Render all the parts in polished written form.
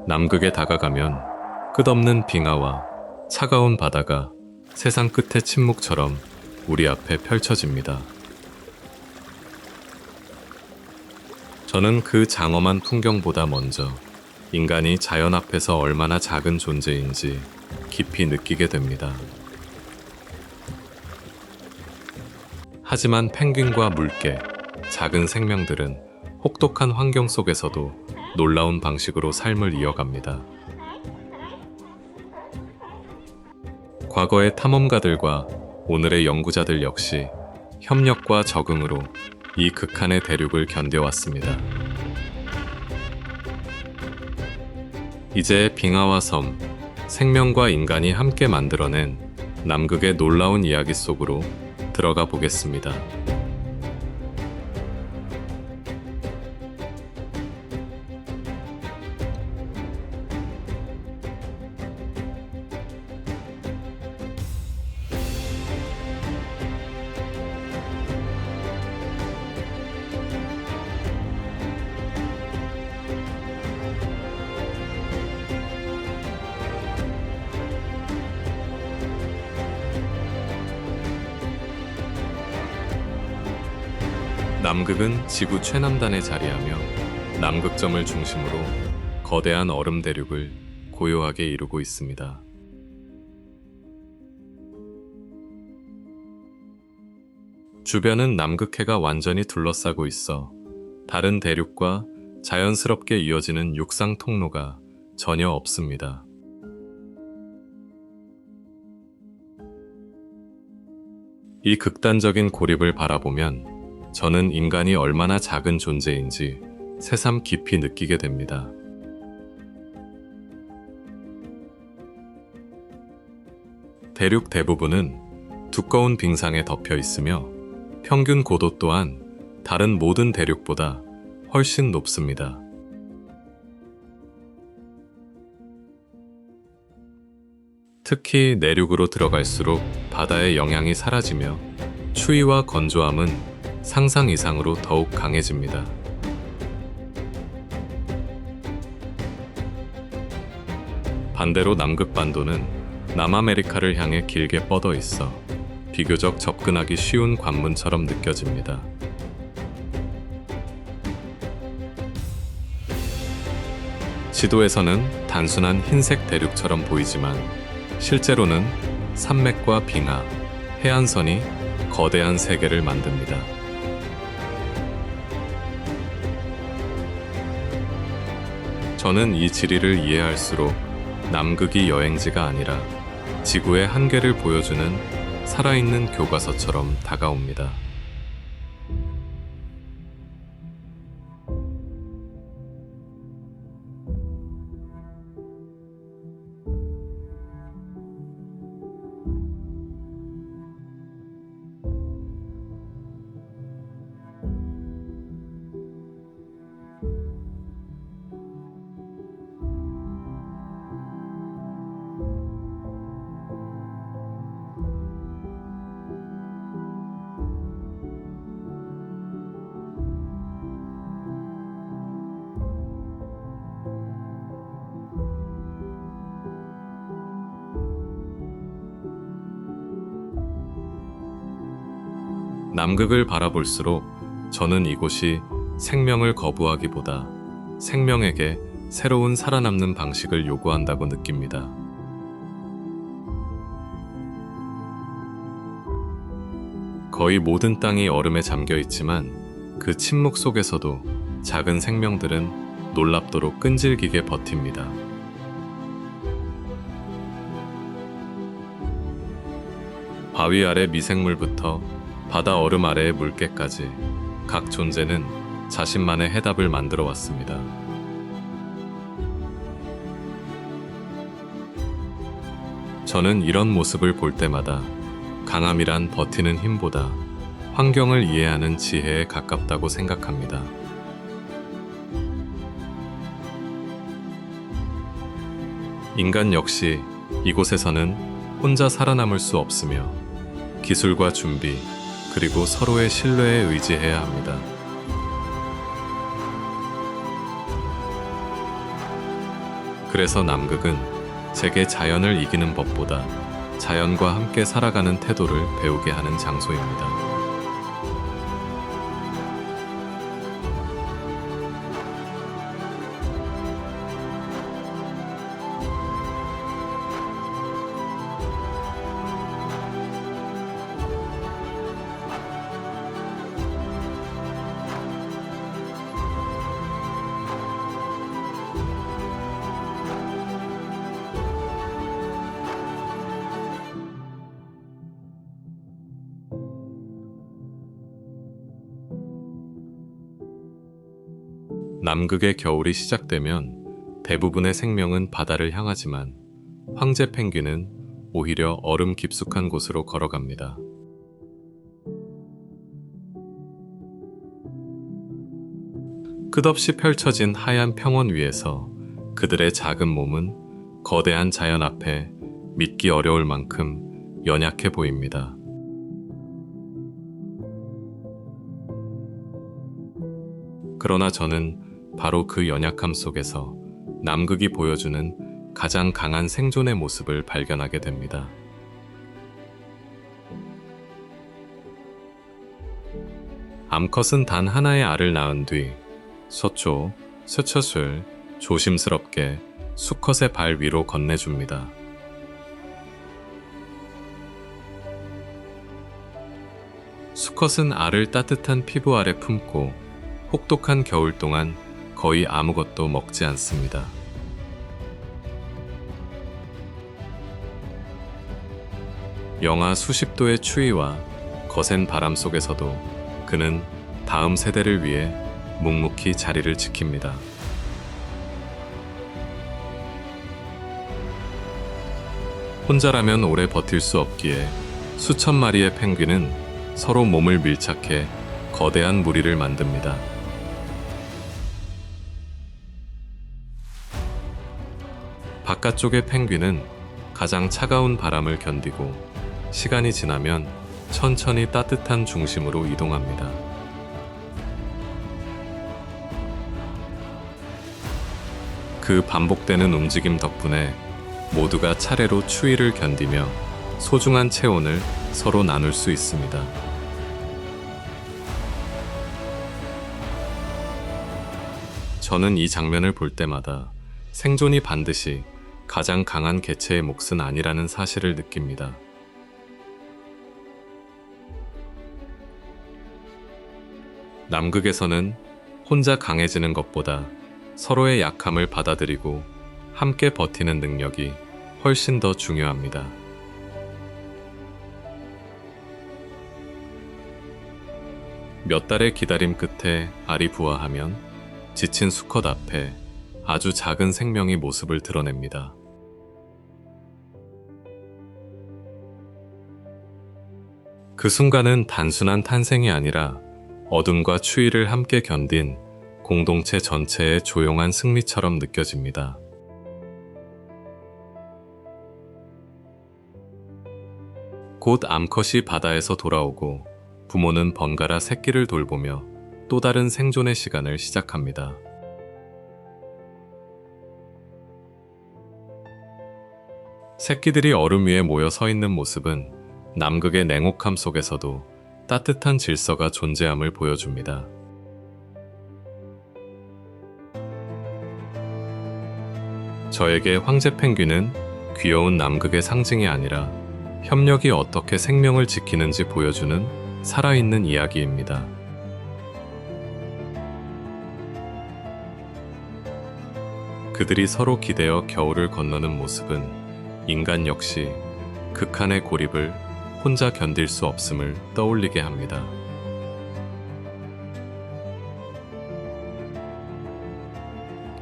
남극에 다가가면 끝없는 빙하와 차가운 바다가 세상 끝의 침묵처럼 우리 앞에 펼쳐집니다. 저는 그 장엄한 풍경보다 먼저 인간이 자연 앞에서 얼마나 작은 존재인지 깊이 느끼게 됩니다. 하지만 펭귄과 물개, 작은 생명들은 혹독한 환경 속에서도 놀라운 방식으로 삶을 이어갑니다. 과거의 탐험가들과 오늘의 연구자들 역시 협력과 적응으로 이 극한의 대륙을 견뎌왔습니다. 이제 빙하와 섬, 생명과 인간이 함께 만들어낸 남극의 놀라운 이야기 속으로 들어가 보겠습니다. 남극은 지구 최남단에 자리하며 남극점을 중심으로 거대한 얼음 대륙을 고요하게 이루고 있습니다. 주변은 남극해가 완전히 둘러싸고 있어 다른 대륙과 자연스럽게 이어지는 육상 통로가 전혀 없습니다. 이 극단적인 고립을 바라보면 저는 인간이 얼마나 작은 존재인지 새삼 깊이 느끼게 됩니다. 대륙 대부분은 두꺼운 빙상에 덮여 있으며 평균 고도 또한 다른 모든 대륙보다 훨씬 높습니다. 특히 내륙으로 들어갈수록 바다의 영향이 사라지며 추위와 건조함은 상상 이상으로 더욱 강해집니다. 반대로 남극반도는 남아메리카를 향해 길게 뻗어 있어 비교적 접근하기 쉬운 관문처럼 느껴집니다. 지도에서는 단순한 흰색 대륙처럼 보이지만 실제로는 산맥과 빙하, 해안선이 거대한 세계를 만듭니다. 저는 이 지리를 이해할수록 남극이 여행지가 아니라 지구의 한계를 보여주는 살아있는 교과서처럼 다가옵니다. 남극을 바라볼수록 저는 이곳이 생명을 거부하기보다 생명에게 새로운 살아남는 방식을 요구한다고 느낍니다. 거의 모든 땅이 얼음에 잠겨 있지만 그 침묵 속에서도 작은 생명들은 놀랍도록 끈질기게 버팁니다. 바위 아래 미생물부터 바다 얼음 아래의 물개까지 각 존재는 자신만의 해답을 만들어 왔습니다. 저는 이런 모습을 볼 때마다 강함이란 버티는 힘보다 환경을 이해하는 지혜에 가깝다고 생각합니다. 인간 역시 이곳에서는 혼자 살아남을 수 없으며 기술과 준비, 그리고 서로의 신뢰에 의지해야 합니다. 그래서 남극은 제게 자연을 이기는 법보다 자연과 함께 살아가는 태도를 배우게 하는 장소입니다. 남극의 겨울이 시작되면 대부분의 생명은 바다를 향하지만 황제 펭귄은 오히려 얼음 깊숙한 곳으로 걸어갑니다. 끝없이 펼쳐진 하얀 평원 위에서 그들의 작은 몸은 거대한 자연 앞에 믿기 어려울 만큼 연약해 보입니다. 그러나 저는 바로 그 연약함 속에서 남극이 보여주는 가장 강한 생존의 모습을 발견하게 됩니다. 암컷은 단 하나의 알을 낳은 뒤 서초, 쇠처술 조심스럽게 수컷의 발 위로 건네줍니다. 수컷은 알을 따뜻한 피부 아래 품고 혹독한 겨울 동안 거의 아무것도 먹지 않습니다. 영하 수십 도의 추위와 거센 바람 속에서도 그는 다음 세대를 위해 묵묵히 자리를 지킵니다. 혼자라면 오래 버틸 수 없기에 수천 마리의 펭귄은 서로 몸을 밀착해 거대한 무리를 만듭니다. 바깥쪽의 펭귄은 가장 차가운 바람을 견디고 시간이 지나면 천천히 따뜻한 중심으로 이동합니다. 그 반복되는 움직임 덕분에 모두가 차례로 추위를 견디며 소중한 체온을 서로 나눌 수 있습니다. 저는 이 장면을 볼 때마다 생존이 반드시 가장 강한 개체의 몫은 아니라는 사실을 느낍니다. 남극에서는 혼자 강해지는 것보다 서로의 약함을 받아들이고 함께 버티는 능력이 훨씬 더 중요합니다. 몇 달의 기다림 끝에 알이 부화하면 지친 수컷 앞에 아주 작은 생명이 모습을 드러냅니다. 그 순간은 단순한 탄생이 아니라 어둠과 추위를 함께 견딘 공동체 전체의 조용한 승리처럼 느껴집니다. 곧 암컷이 바다에서 돌아오고 부모는 번갈아 새끼를 돌보며 또 다른 생존의 시간을 시작합니다. 새끼들이 얼음 위에 모여 서 있는 모습은 남극의 냉혹함 속에서도 따뜻한 질서가 존재함을 보여줍니다. 저에게 황제 펭귄은 귀여운 남극의 상징이 아니라 협력이 어떻게 생명을 지키는지 보여주는 살아있는 이야기입니다. 그들이 서로 기대어 겨울을 건너는 모습은 인간 역시 극한의 고립을 혼자 견딜 수 없음을 떠올리게 합니다.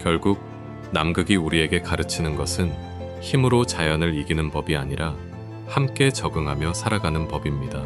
결국 남극이 우리에게 가르치는 것은 힘으로 자연을 이기는 법이 아니라 함께 적응하며 살아가는 법입니다.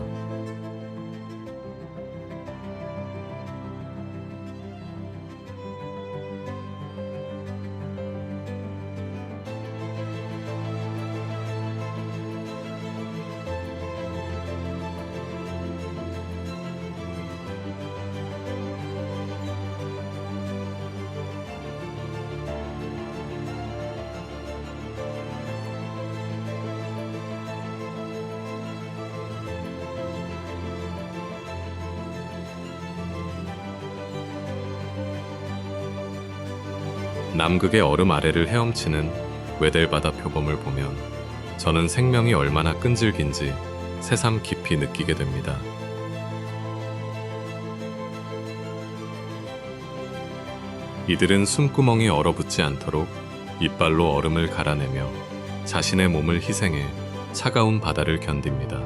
남극의 얼음 아래를 헤엄치는 웨델바다 표범을 보면 저는 생명이 얼마나 끈질긴지 새삼 깊이 느끼게 됩니다. 이들은 숨구멍이 얼어붙지 않도록 이빨로 얼음을 갈아내며 자신의 몸을 희생해 차가운 바다를 견딥니다.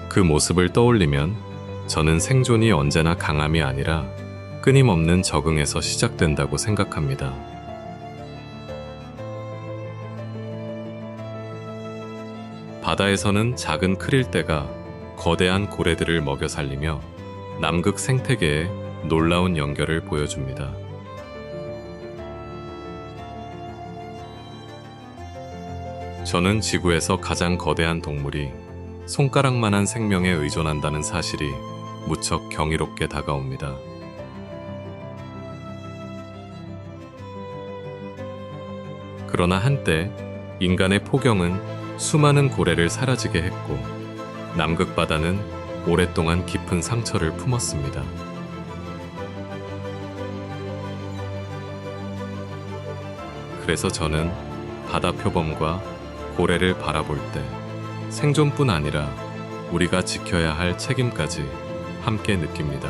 그 모습을 떠올리면 저는 생존이 언제나 강함이 아니라 끊임없는 적응에서 시작된다고 생각합니다. 바다에서는 작은 크릴대가 거대한 고래들을 먹여 살리며 남극 생태계의 놀라운 연결을 보여줍니다. 저는 지구에서 가장 거대한 동물이 손가락만한 생명에 의존한다는 사실이 무척 경이롭게 다가옵니다. 그러나 한때 인간의 포경은 수많은 고래를 사라지게 했고 남극 바다는 오랫동안 깊은 상처를 품었습니다. 그래서 저는 바다 표범과 고래를 바라볼 때 생존뿐 아니라 우리가 지켜야 할 책임까지 함께 느낍니다.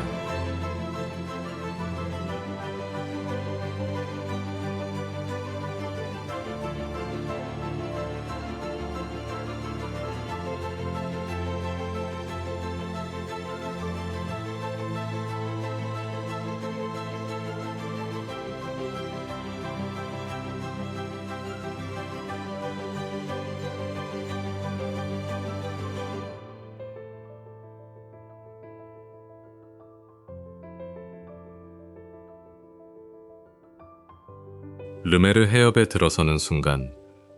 르메르 해협에 들어서는 순간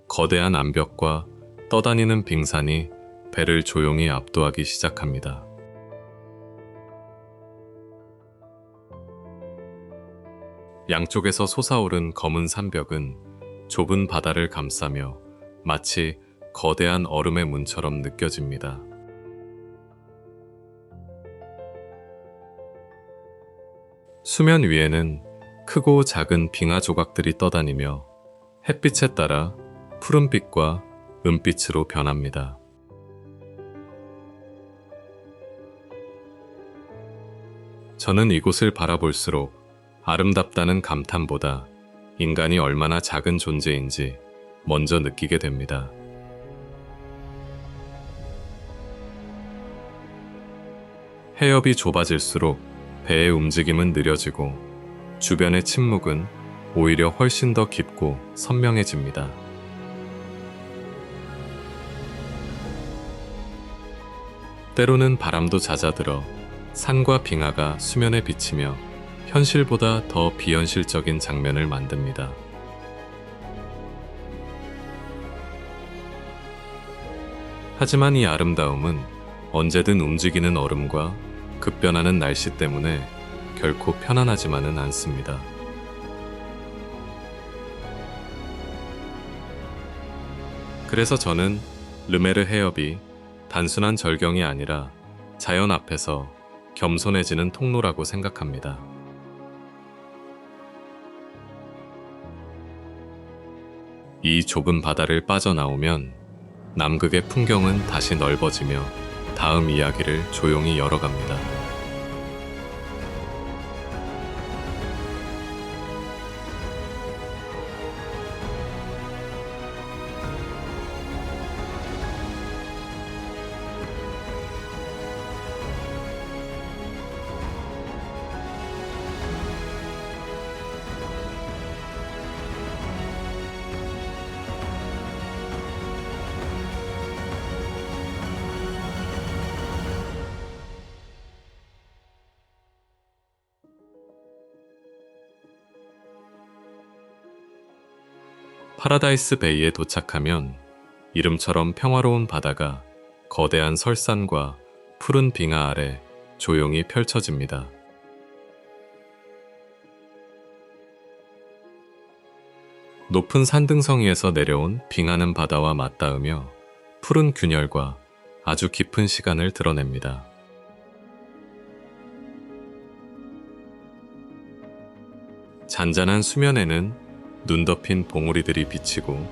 거대한 암벽과 떠다니는 빙산이 배를 조용히 압도하기 시작합니다. 양쪽에서 솟아오른 검은 산벽은 좁은 바다를 감싸며 마치 거대한 얼음의 문처럼 느껴집니다. 수면 위에는 크고 작은 빙하 조각들이 떠다니며 햇빛에 따라 푸른빛과 은빛으로 변합니다. 저는 이곳을 바라볼수록 아름답다는 감탄보다 인간이 얼마나 작은 존재인지 먼저 느끼게 됩니다. 해협이 좁아질수록 배의 움직임은 느려지고 주변의 침묵은 오히려 훨씬 더 깊고 선명해집니다. 때로는 바람도 잦아들어 산과 빙하가 수면에 비치며 현실보다 더 비현실적인 장면을 만듭니다. 하지만 이 아름다움은 언제든 움직이는 얼음과 급변하는 날씨 때문에 결코 편안하지만은 않습니다. 그래서 저는 르메르 해협이 단순한 절경이 아니라 자연 앞에서 겸손해지는 통로라고 생각합니다. 이 좁은 바다를 빠져나오면 남극의 풍경은 다시 넓어지며 다음 이야기를 조용히 열어갑니다. 파라다이스 베이에 도착하면 이름처럼 평화로운 바다가 거대한 설산과 푸른 빙하 아래 조용히 펼쳐집니다. 높은 산등성이에서 내려온 빙하는 바다와 맞닿으며 푸른 균열과 아주 깊은 시간을 드러냅니다. 잔잔한 수면에는 눈 덮인 봉우리들이 비치고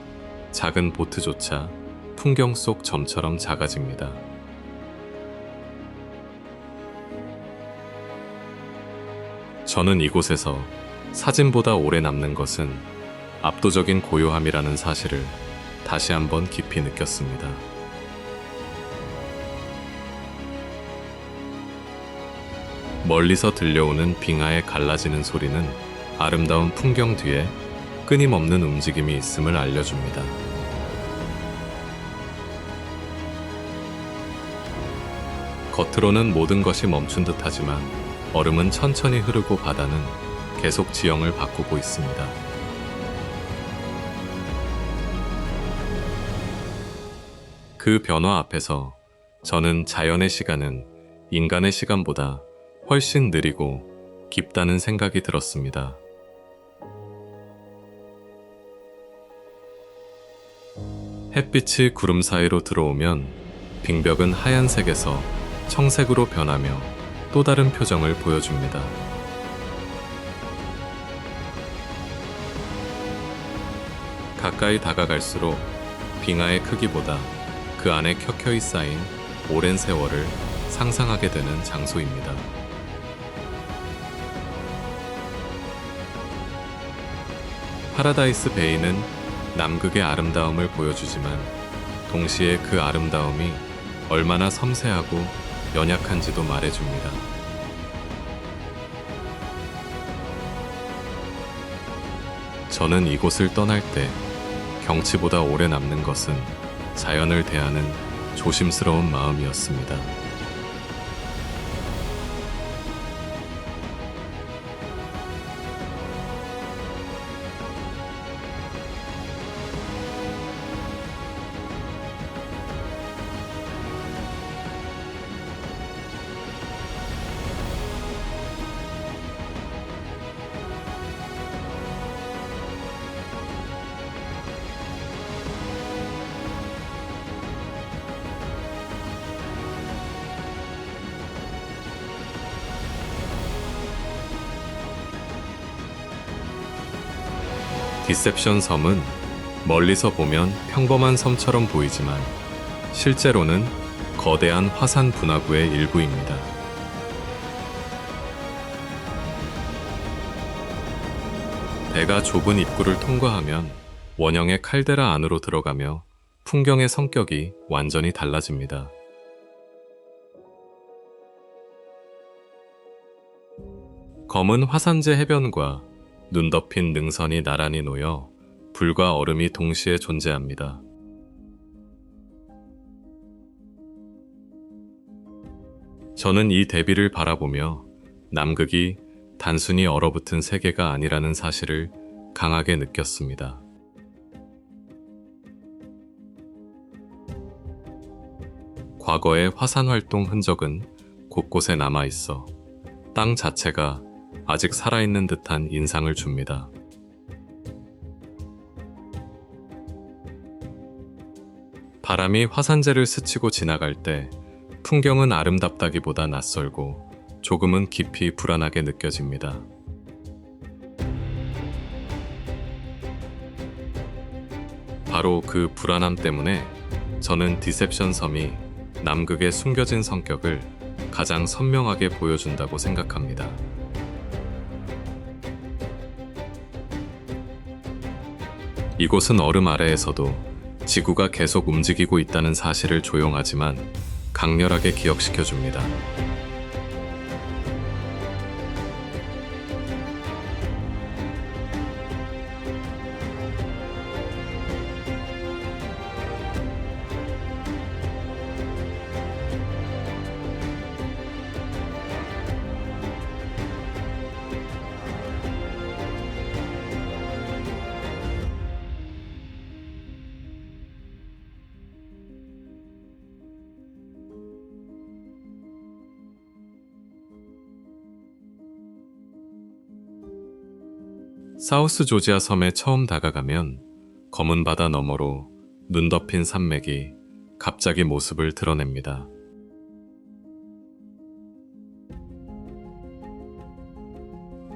작은 보트조차 풍경 속 점처럼 작아집니다. 저는 이곳에서 사진보다 오래 남는 것은 압도적인 고요함이라는 사실을 다시 한번 깊이 느꼈습니다. 멀리서 들려오는 빙하의 갈라지는 소리는 아름다운 풍경 뒤에 끊임없는 움직임이 있음을 알려줍니다. 겉으로는 모든 것이 멈춘 듯하지만 얼음은 천천히 흐르고 바다는 계속 지형을 바꾸고 있습니다. 그 변화 앞에서 저는 자연의 시간은 인간의 시간보다 훨씬 느리고 깊다는 생각이 들었습니다. 햇빛이 구름 사이로 들어오면 빙벽은 하얀색에서 청색으로 변하며 또 다른 표정을 보여줍니다. 가까이 다가갈수록 빙하의 크기보다 그 안에 켜켜이 쌓인 오랜 세월을 상상하게 되는 장소입니다. 파라다이스 베이는 남극의 아름다움을 보여주지만 동시에 그 아름다움이 얼마나 섬세하고 연약한지도 말해줍니다. 저는 이곳을 떠날 때 경치보다 오래 남는 것은 자연을 대하는 조심스러운 마음이었습니다. 디셉션 섬은 멀리서 보면 평범한 섬처럼 보이지만 실제로는 거대한 화산 분화구의 일부입니다. 배가 좁은 입구를 통과하면 원형의 칼데라 안으로 들어가며 풍경의 성격이 완전히 달라집니다. 검은 화산재 해변과 눈 덮인 능선이 나란히 놓여 불과 얼음이 동시에 존재합니다. 저는 이 대비를 바라보며 남극이 단순히 얼어붙은 세계가 아니라는 사실을 강하게 느꼈습니다. 과거의 화산 활동 흔적은 곳곳에 남아 있어 땅 자체가 아직 살아있는 듯한 인상을 줍니다. 바람이 화산재를 스치고 지나갈 때 풍경은 아름답다기보다 낯설고 조금은 깊이 불안하게 느껴집니다. 바로 그 불안함 때문에 저는 디셉션 섬이 남극의 숨겨진 성격을 가장 선명하게 보여준다고 생각합니다. 이곳은 얼음 아래에서도 지구가 계속 움직이고 있다는 사실을 조용하지만 강렬하게 기억시켜줍니다. 사우스 조지아 섬에 처음 다가가면 검은 바다 너머로 눈 덮인 산맥이 갑자기 모습을 드러냅니다.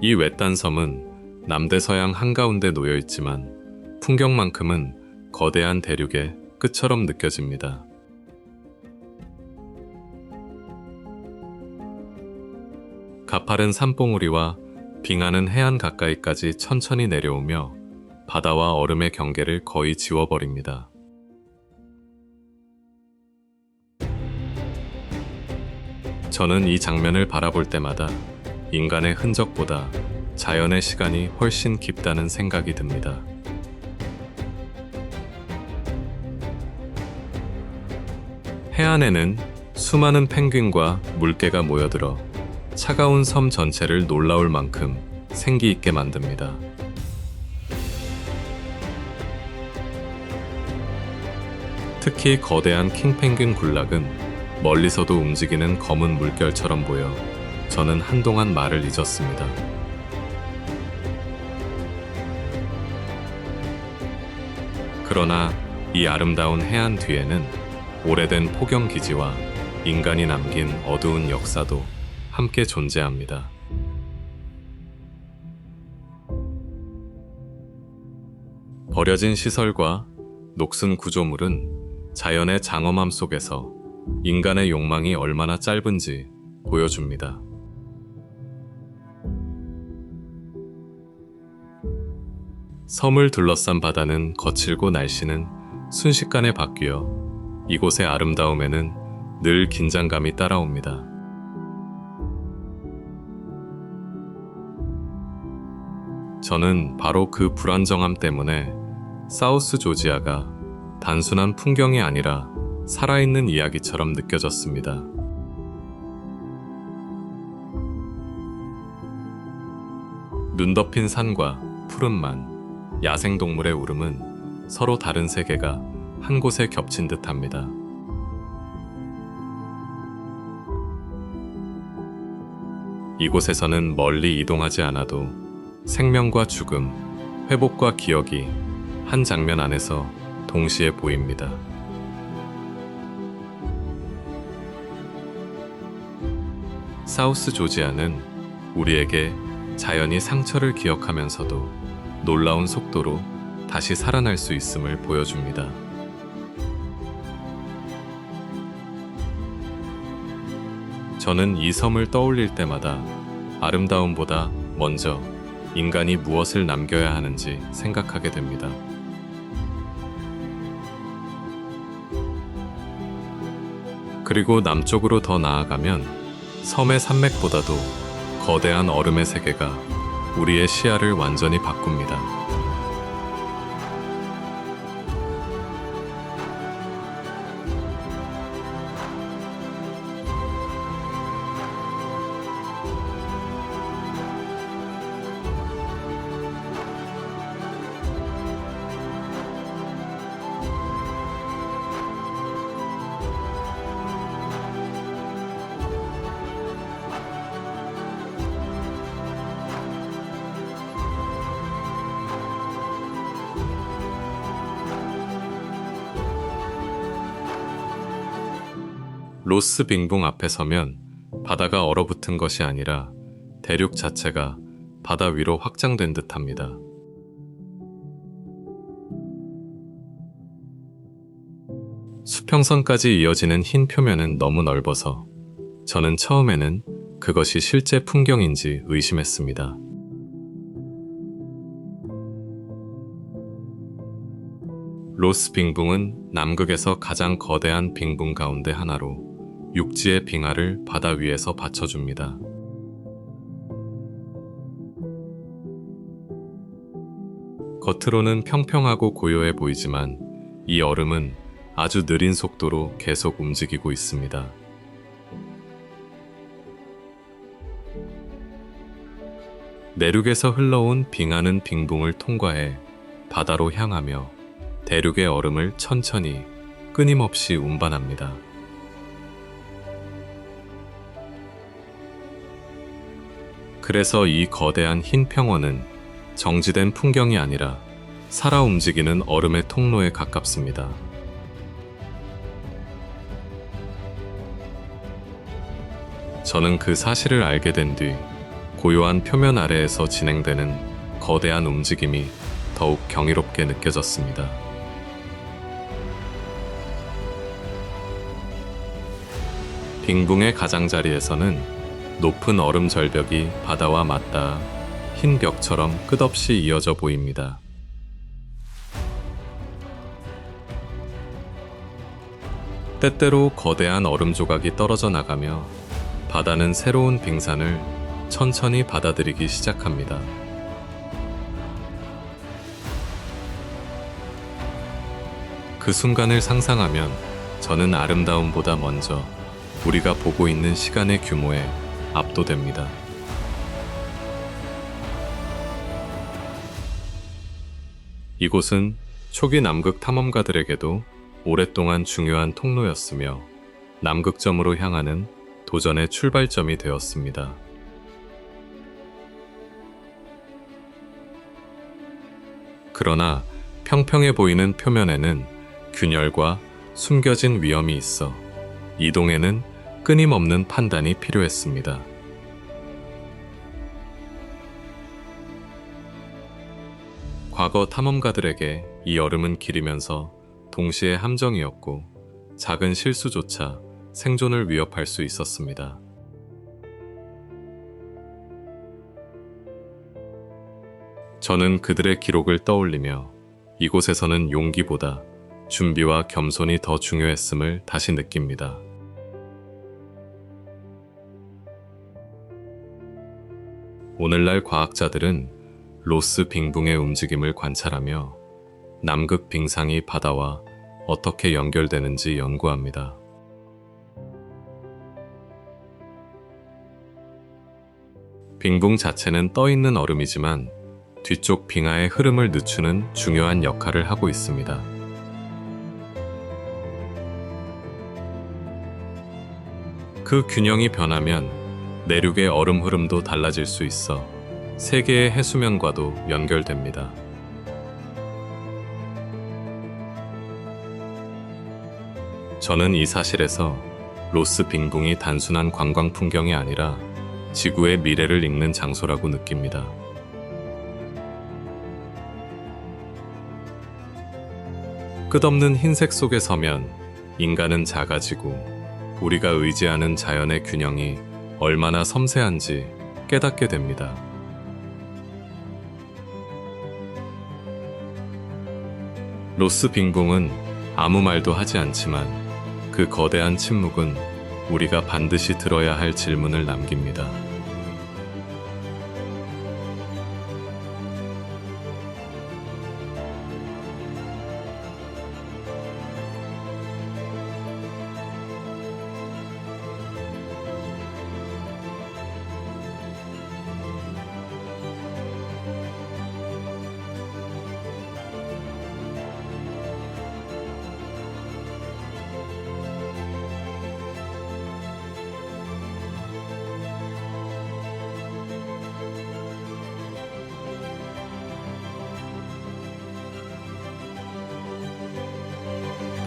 이 외딴 섬은 남대서양 한가운데 놓여 있지만 풍경만큼은 거대한 대륙의 끝처럼 느껴집니다. 가파른 산봉우리와 빙하는 해안 가까이까지 천천히 내려오며 바다와 얼음의 경계를 거의 지워버립니다. 저는 이 장면을 바라볼 때마다 인간의 흔적보다 자연의 시간이 훨씬 깊다는 생각이 듭니다. 해안에는 수많은 펭귄과 물개가 모여들어 차가운 섬 전체를 놀라울 만큼 생기 있게 만듭니다. 특히 거대한 킹펭귄 군락은 멀리서도 움직이는 검은 물결처럼 보여 저는 한동안 말을 잊었습니다. 그러나 이 아름다운 해안 뒤에는 오래된 포경 기지와 인간이 남긴 어두운 역사도 함께 존재합니다. 버려진 시설과 녹슨 구조물은 자연의 장엄함 속에서 인간의 욕망이 얼마나 짧은지 보여줍니다. 섬을 둘러싼 바다는 거칠고 날씨는 순식간에 바뀌어 이곳의 아름다움에는 늘 긴장감이 따라옵니다. 저는 바로 그 불안정함 때문에 사우스 조지아가 단순한 풍경이 아니라 살아있는 이야기처럼 느껴졌습니다. 눈 덮인 산과 푸른만, 야생동물의 울음은 서로 다른 세계가 한 곳에 겹친 듯합니다. 이곳에서는 멀리 이동하지 않아도 생명과 죽음, 회복과 기억이 한 장면 안에서 동시에 보입니다. 사우스 조지아는 우리에게 자연이 상처를 기억하면서도 놀라운 속도로 다시 살아날 수 있음을 보여줍니다. 저는 이 섬을 떠올릴 때마다 아름다움보다 먼저 인간이 무엇을 남겨야 하는지 생각하게 됩니다. 그리고 남쪽으로 더 나아가면 섬의 산맥보다도 거대한 얼음의 세계가 우리의 시야를 완전히 바꿉니다. 로스 빙붕 앞에 서면 바다가 얼어붙은 것이 아니라 대륙 자체가 바다 위로 확장된 듯합니다. 수평선까지 이어지는 흰 표면은 너무 넓어서 저는 처음에는 그것이 실제 풍경인지 의심했습니다. 로스 빙붕은 남극에서 가장 거대한 빙붕 가운데 하나로 육지의 빙하를 바다 위에서 받쳐줍니다. 겉으로는 평평하고 고요해 보이지만 이 얼음은 아주 느린 속도로 계속 움직이고 있습니다. 내륙에서 흘러온 빙하는 빙붕을 통과해 바다로 향하며 대륙의 얼음을 천천히 끊임없이 운반합니다. 그래서 이 거대한 흰 평원은 정지된 풍경이 아니라 살아 움직이는 얼음의 통로에 가깝습니다. 저는 그 사실을 알게 된 뒤 고요한 표면 아래에서 진행되는 거대한 움직임이 더욱 경이롭게 느껴졌습니다. 빙붕의 가장자리에서는 높은 얼음 절벽이 바다와 맞닿아 흰 벽처럼 끝없이 이어져 보입니다. 때때로 거대한 얼음 조각이 떨어져 나가며 바다는 새로운 빙산을 천천히 받아들이기 시작합니다. 그 순간을 상상하면 저는 아름다움보다 먼저 우리가 보고 있는 시간의 규모에 압도됩니다. 이곳은 초기 남극 탐험가들에게도 오랫동안 중요한 통로였으며 남극점으로 향하는 도전의 출발점이 되었습니다. 그러나 평평해 보이는 표면에는 균열과 숨겨진 위험이 있어 이동에는 끊임없는 판단이 필요했습니다. 과거 탐험가들에게 이 얼음은 길이면서 동시에 함정이었고 작은 실수조차 생존을 위협할 수 있었습니다. 저는 그들의 기록을 떠올리며 이곳에서는 용기보다 준비와 겸손이 더 중요했음을 다시 느낍니다. 오늘날 과학자들은 로스 빙붕의 움직임을 관찰하며 남극 빙상이 바다와 어떻게 연결되는지 연구합니다. 빙붕 자체는 떠있는 얼음이지만 뒤쪽 빙하의 흐름을 늦추는 중요한 역할을 하고 있습니다. 그 균형이 변하면 내륙의 얼음 흐름도 달라질 수 있어 세계의 해수면과도 연결됩니다. 저는 이 사실에서 로스 빙붕이 단순한 관광 풍경이 아니라 지구의 미래를 읽는 장소라고 느낍니다. 끝없는 흰색 속에 서면 인간은 작아지고 우리가 의지하는 자연의 균형이 얼마나 섬세한지 깨닫게 됩니다. 로스 빙붕은 아무 말도 하지 않지만 그 거대한 침묵은 우리가 반드시 들어야 할 질문을 남깁니다.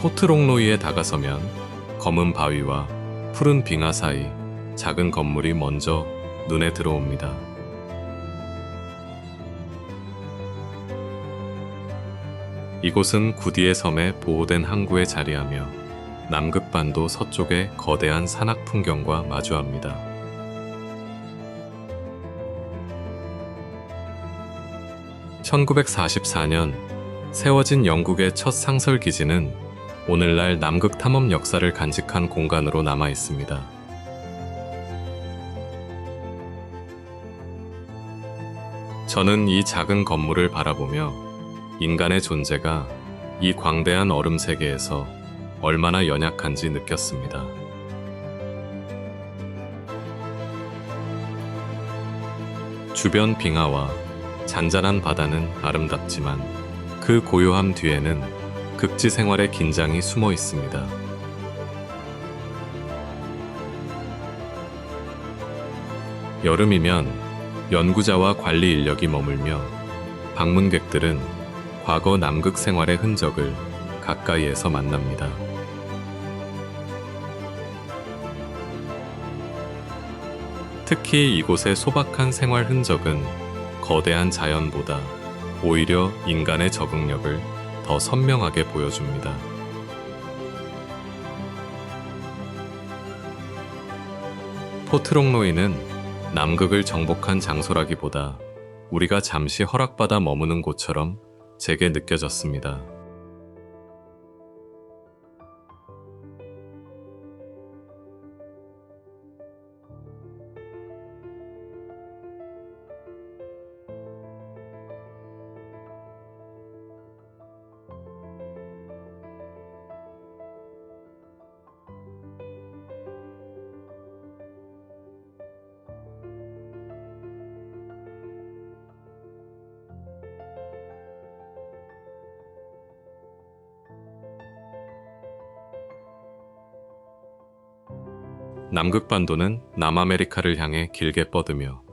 포트롱로이에 다가서면 검은 바위와 푸른 빙하 사이 작은 건물이 먼저 눈에 들어옵니다. 이곳은 구디의 섬에 보호된 항구에 자리하며 남극반도 서쪽의 거대한 산악 풍경과 마주합니다. (1944년) 세워진 영국의 첫 상설 기지는 오늘날 남극 탐험 역사를 간직한 공간으로 남아 있습니다. 저는 이 작은 건물을 바라보며 인간의 존재가 이 광대한 얼음 세계에서 얼마나 연약한지 느꼈습니다. 주변 빙하와 잔잔한 바다는 아름답지만 그 고요함 뒤에는 극지 생활의 긴장이 숨어 있습니다. 여름이면 연구자와 관리 인력이 머물며 방문객들은 과거 남극 생활의 흔적을 가까이에서 만납니다. 특히 이곳의 소박한 생활 흔적은 거대한 자연보다 오히려 인간의 적응력을 더 선명하게 보여줍니다. 포트롱로이는 남극을 정복한 장소라기보다 우리가 잠시 허락받아 머무는 곳처럼 제게 느껴졌습니다. 남극반도는 남아메리카를 향해 길게 뻗으며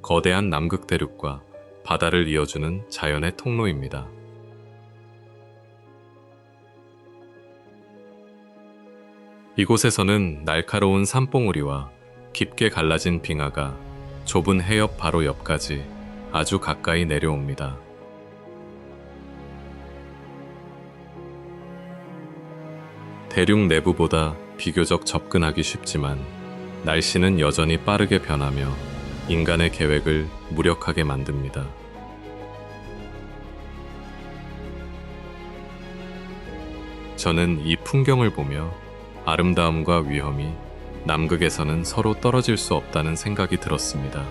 거대한 남극 대륙과 바다를 이어주는 자연의 통로입니다. 이곳에서는 날카로운 산봉우리와 깊게 갈라진 빙하가 좁은 해협 바로 옆까지 아주 가까이 내려옵니다. 대륙 내부보다 비교적 접근하기 쉽지만 날씨는 여전히 빠르게 변하며 인간의 계획을 무력하게 만듭니다. 저는 이 풍경을 보며 아름다움과 위험이 남극에서는 서로 떨어질 수 없다는 생각이 들었습니다.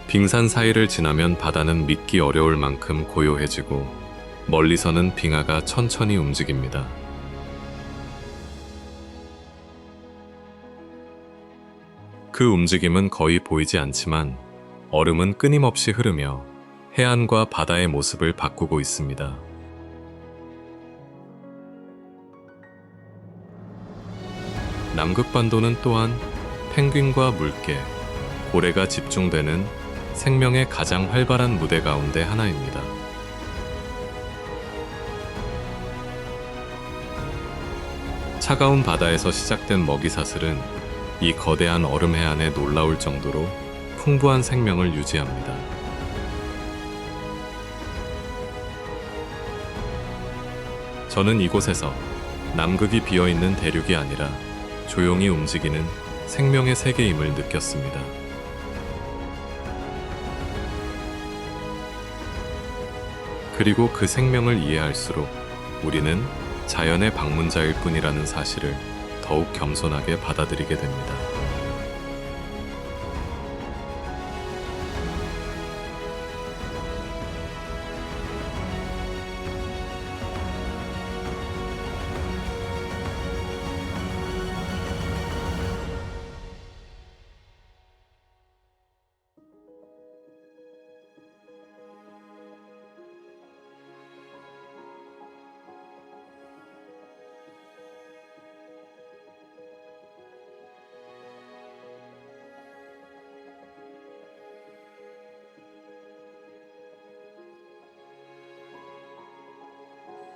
빙산 사이를 지나면 바다는 믿기 어려울 만큼 고요해지고 멀리서는 빙하가 천천히 움직입니다. 그 움직임은 거의 보이지 않지만 얼음은 끊임없이 흐르며 해안과 바다의 모습을 바꾸고 있습니다. 남극반도는 또한 펭귄과 물개, 고래가 집중되는 생명의 가장 활발한 무대 가운데 하나입니다. 차가운 바다에서 시작된 먹이사슬은 이 거대한 얼음 해안에 놀라울 정도로 풍부한 생명을 유지합니다. 저는 이곳에서 남극이 비어있는 대륙이 아니라 조용히 움직이는 생명의 세계임을 느꼈습니다. 그리고 그 생명을 이해할수록 우리는 자연의 방문자일 뿐이라는 사실을 더욱 겸손하게 받아들이게 됩니다.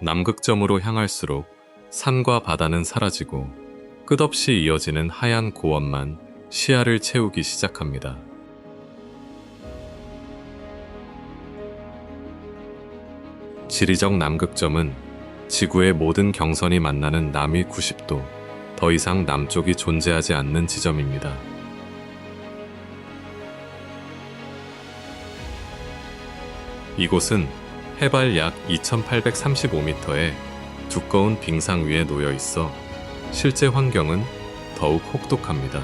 남극점으로 향할수록 산과 바다는 사라지고 끝없이 이어지는 하얀 고원만 시야를 채우기 시작합니다. 지리적 남극점은 지구의 모든 경선이 만나는 남위 90도, 더 이상 남쪽이 존재하지 않는 지점입니다. 이곳은 해발 약 2835m의 두꺼운 빙상 위에 놓여 있어 실제 환경은 더욱 혹독합니다.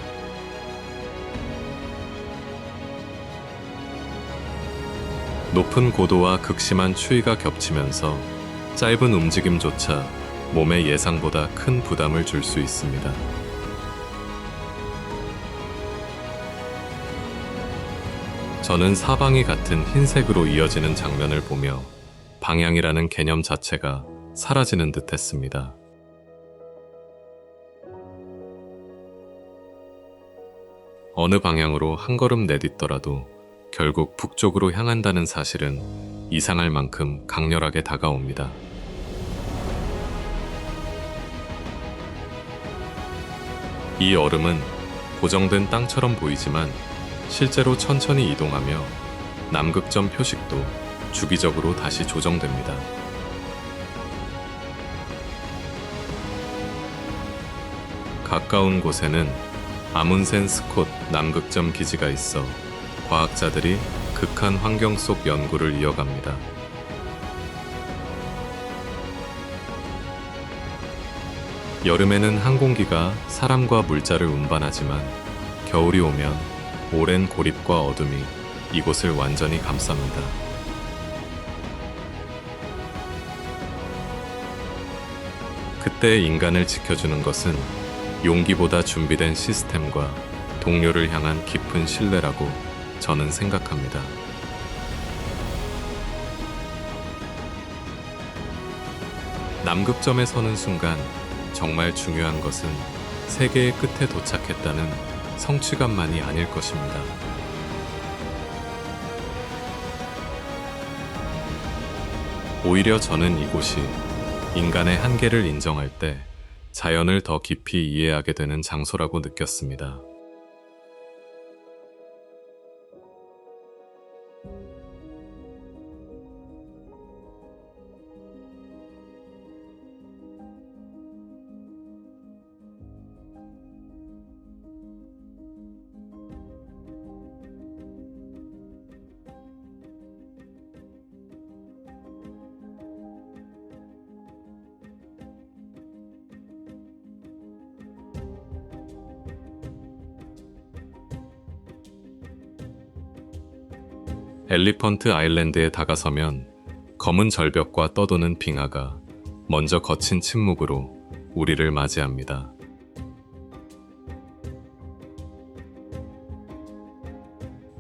높은 고도와 극심한 추위가 겹치면서 짧은 움직임조차 몸에 예상보다 큰 부담을 줄 수 있습니다. 저는 사방이 같은 흰색으로 이어지는 장면을 보며 방향이라는 개념 자체가 사라지는 듯 했습니다. 어느 방향으로 한 걸음 내딛더라도 결국 북쪽으로 향한다는 사실은 이상할 만큼 강렬하게 다가옵니다. 이 얼음은 고정된 땅처럼 보이지만 실제로 천천히 이동하며 남극점 표식도 주기적으로 다시 조정됩니다. 가까운 곳에는 아문센 스콧 남극점 기지가 있어 과학자들이 극한 환경 속 연구를 이어갑니다. 여름에는 항공기가 사람과 물자를 운반하지만 겨울이 오면 오랜 고립과 어둠이 이곳을 완전히 감쌉니다. 그때 인간을 지켜주는 것은 용기보다 준비된 시스템과 동료를 향한 깊은 신뢰라고 저는 생각합니다. 남극점에 서는 순간 정말 중요한 것은 세계의 끝에 도착했다는 성취감만이 아닐 것입니다. 오히려 저는 이곳이 인간의 한계를 인정할 때 자연을 더 깊이 이해하게 되는 장소라고 느꼈습니다. 엘리펀트 아일랜드에 다가서면 검은 절벽과 떠도는 빙하가 먼저 거친 침묵으로 우리를 맞이합니다.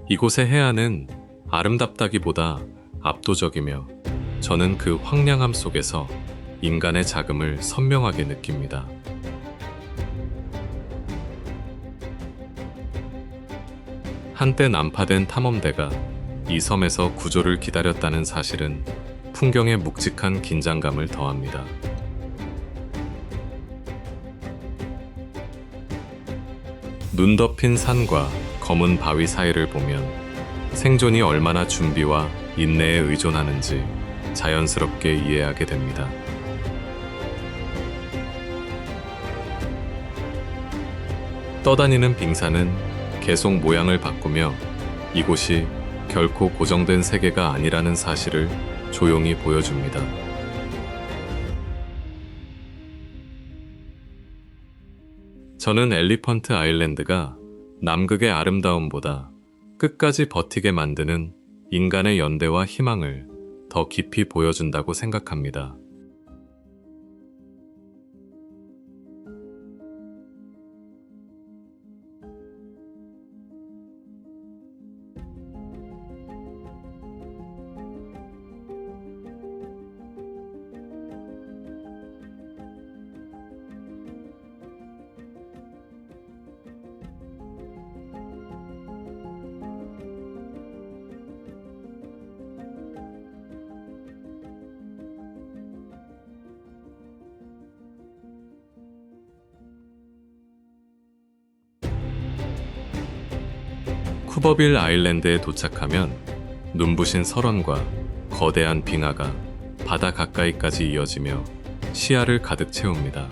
이곳의 해안은 아름답다기보다 압도적이며 저는 그 황량함 속에서 인간의 자금을 선명하게 느낍니다. 한때 난파된 탐험대가 이 섬에서 구조를 기다렸다는 사실은 풍경에 묵직한 긴장감을 더합니다. 눈 덮인 산과 검은 바위 사이를 보면 생존이 얼마나 준비와 인내에 의존하는지 자연스럽게 이해하게 됩니다. 떠다니는 빙산은 계속 모양을 바꾸며 이곳이 결코 고정된 세계가 아니라는 사실을 조용히 보여줍니다. 저는 엘리펀트 아일랜드가 남극의 아름다움보다 끝까지 버티게 만드는 인간의 연대와 희망을 더 깊이 보여준다고 생각합니다. 쿠버빌 아일랜드에 도착하면 눈부신 설원과 거대한 빙하가 바다 가까이까지 이어지며 시야를 가득 채웁니다.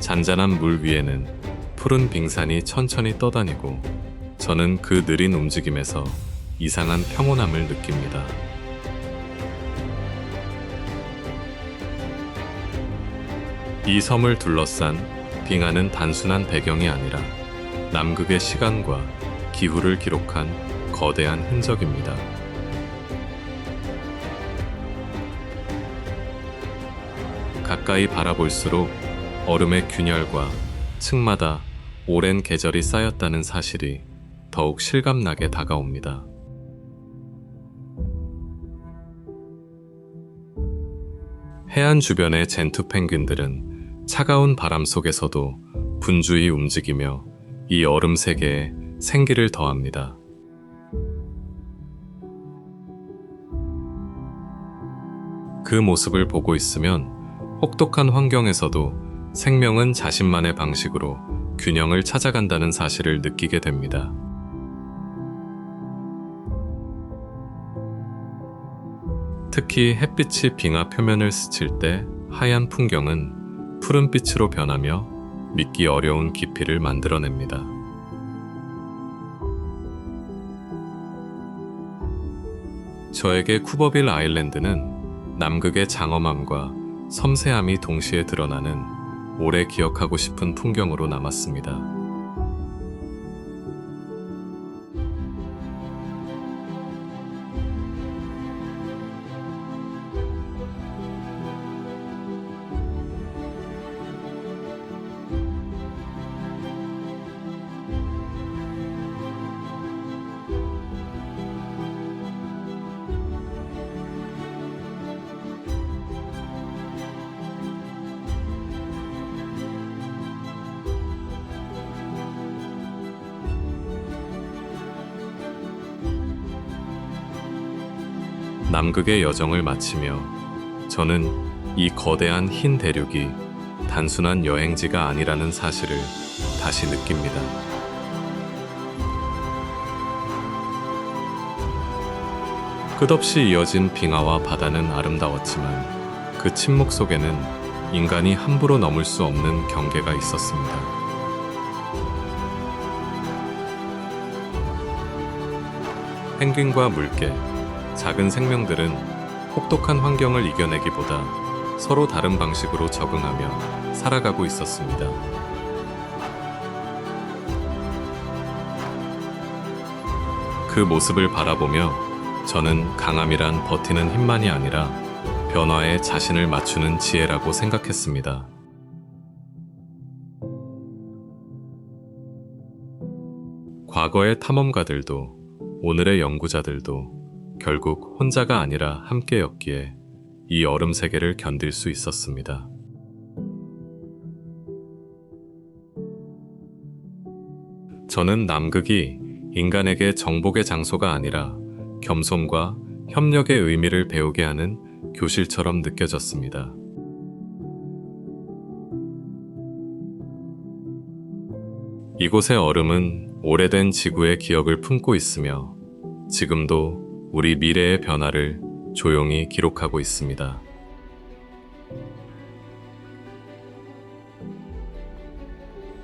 잔잔한 물 위에는 푸른 빙산이 천천히 떠다니고 저는 그 느린 움직임에서 이상한 평온함을 느낍니다. 이 섬을 둘러싼 빙하는 단순한 배경이 아니라 남극의 시간과 기후를 기록한 거대한 흔적입니다. 가까이 바라볼수록 얼음의 균열과 층마다 오랜 계절이 쌓였다는 사실이 더욱 실감나게 다가옵니다. 해안 주변의 젠투 펭귄들은 차가운 바람 속에서도 분주히 움직이며 이 얼음 세계에 생기를 더합니다. 그 모습을 보고 있으면 혹독한 환경에서도 생명은 자신만의 방식으로 균형을 찾아간다는 사실을 느끼게 됩니다. 특히 햇빛이 빙하 표면을 스칠 때 하얀 풍경은 푸른빛으로 변하며 믿기 어려운 깊이를 만들어냅니다. 저에게 쿠버빌 아일랜드는 남극의 장엄함과 섬세함이 동시에 드러나는 오래 기억하고 싶은 풍경으로 남았습니다. 남극의 여정을 마치며 저는 이 거대한 흰 대륙이 단순한 여행지가 아니라는 사실을 다시 느낍니다. 끝없이 이어진 빙하와 바다는 아름다웠지만 그 침묵 속에는 인간이 함부로 넘을 수 없는 경계가 있었습니다. 펭귄과 물개, 작은 생명들은 혹독한 환경을 이겨내기보다 서로 다른 방식으로 적응하며 살아가고 있었습니다. 그 모습을 바라보며 저는 강함이란 버티는 힘만이 아니라 변화에 자신을 맞추는 지혜라고 생각했습니다. 과거의 탐험가들도 오늘의 연구자들도 결국 혼자가 아니라 함께였기에 이 얼음 세계를 견딜 수 있었습니다. 저는 남극이 인간에게 정복의 장소가 아니라 겸손과 협력의 의미를 배우게 하는 교실처럼 느껴졌습니다. 이곳의 얼음은 오래된 지구의 기억을 품고 있으며 지금도 우리 미래의 변화를 조용히 기록하고 있습니다.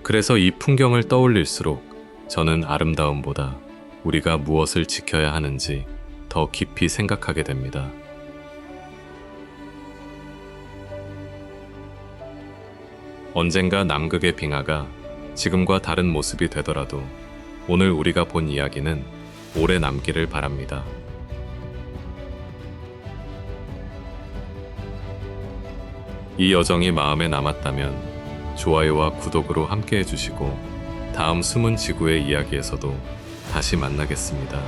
그래서 이 풍경을 떠올릴수록 저는 아름다움보다 우리가 무엇을 지켜야 하는지 더 깊이 생각하게 됩니다. 언젠가 남극의 빙하가 지금과 다른 모습이 되더라도 오늘 우리가 본 이야기는 오래 남기를 바랍니다. 이 여정이 마음에 남았다면 좋아요와 구독으로 함께 해주시고 다음 숨은 지구의 이야기에서도 다시 만나겠습니다.